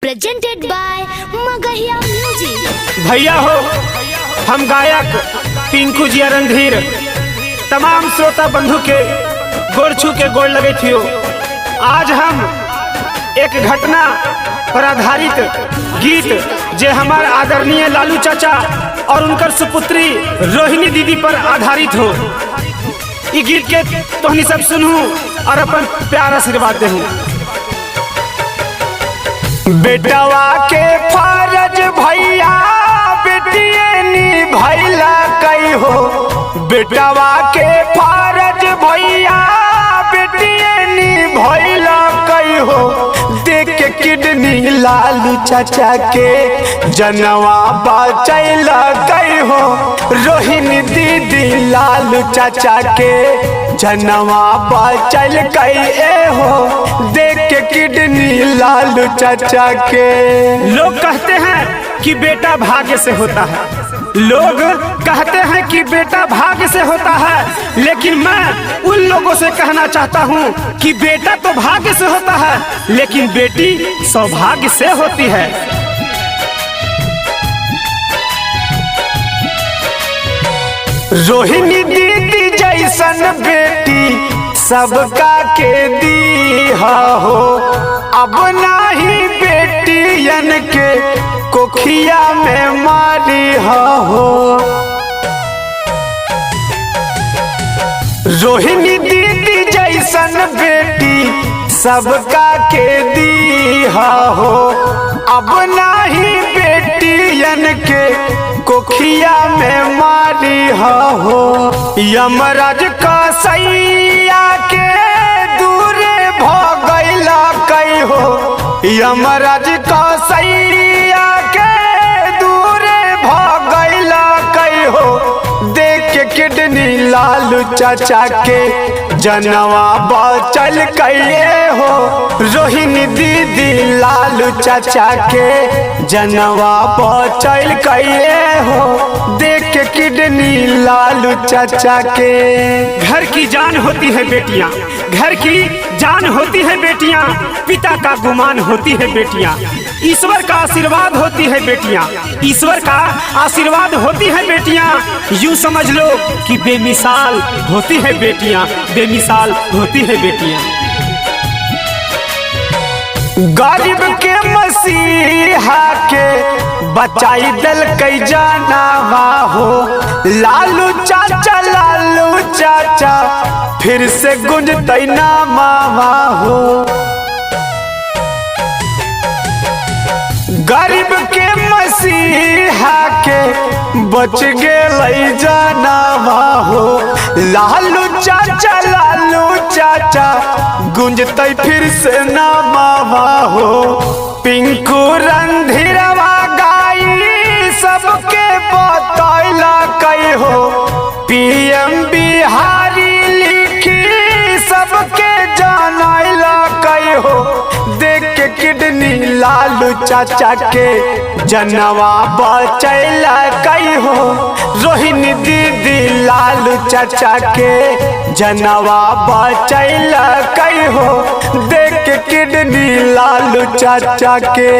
presented by Magahiya Music। भैया हो, हम गायक पिंकू जी रणधीर तमाम श्रोता बंधु के गोड़ छू के गोड़ लगे थियो। आज हम एक घटना पर आधारित गीत जे हमार आदरणीय लालू चाचा और उनकर सुपुत्री रोहिणी दीदी पर आधारित हो, ई गीत के तोहनी सब सुनू और अपन प्यार आशीर्वाद देहू। बेटवा के फर्ज भैया बेटिए निभैला कई हो, बेटवा के फर्ज भैया बेटिए निभैला कई हो। देख के किडनी लालू चाचा के जनवा बचैला कई हो, रोहिणी दीदी लालू चाचा के जनवा बचल कई हो। देख के किडनी लालू चाचा के। लोग कहते हैं कि बेटा भाग्य से होता है, लोग कहते हैं कि बेटा भाग्य से होता है, लेकिन मैं उन लोगों से कहना चाहता हूँ कि बेटा तो भाग्य से होता है, लेकिन बेटी सौभाग्य से होती है। रोहिणी दीदी जैसन बेटी सबका के दी हो, अब नाही बेटियन के कोखिया में मारी हो। रोहिणी दीदी जैसन बेटी सबका के दी हो, अब नाही बेटियन के कोखिया में मारी हो। यमराज कसैया के दूरे भगैला कई हो, यमराज कसैया के दूरे भगैला कई हो। देख के किडनी लालू चाचा के जनवा बचल कई हो, रोहिणी दीदी लालू चाचा के जनवा बचल कई हो। देख के किडनी लालू चाचा के। घर की जान होती है बेटियां, घर की जान होती है बेटियां, पिता का गुमान होती है बेटियां, ईश्वर का आशीर्वाद होती है बेटियां, ईश्वर का आशीर्वाद होती है बेटियां। यूं समझ लो कि बेमिसाल होती है बेटियां, बेमिसाल होती है बेटियां। गरीब के मसीहा के बचाई दल कई जाना हो, लालू चाचा फिर से गुंजतै नामा हो। गरीब के मसीहा के बच गए जाना हो, लालू चाचा गुंजतै फिर से नामा हो। पिंकू रणधीरवा गाई सबके बतैला कई हो, पीएम बिहारी लिखी सबके जानैला कई हो। देख के किडनी लालू चाचा के जनवा बचैला कई हो, रोहिणी दीदी लालू चाचा के जनवा बचैला कई हो। देख के किडनी लालू चाचा के।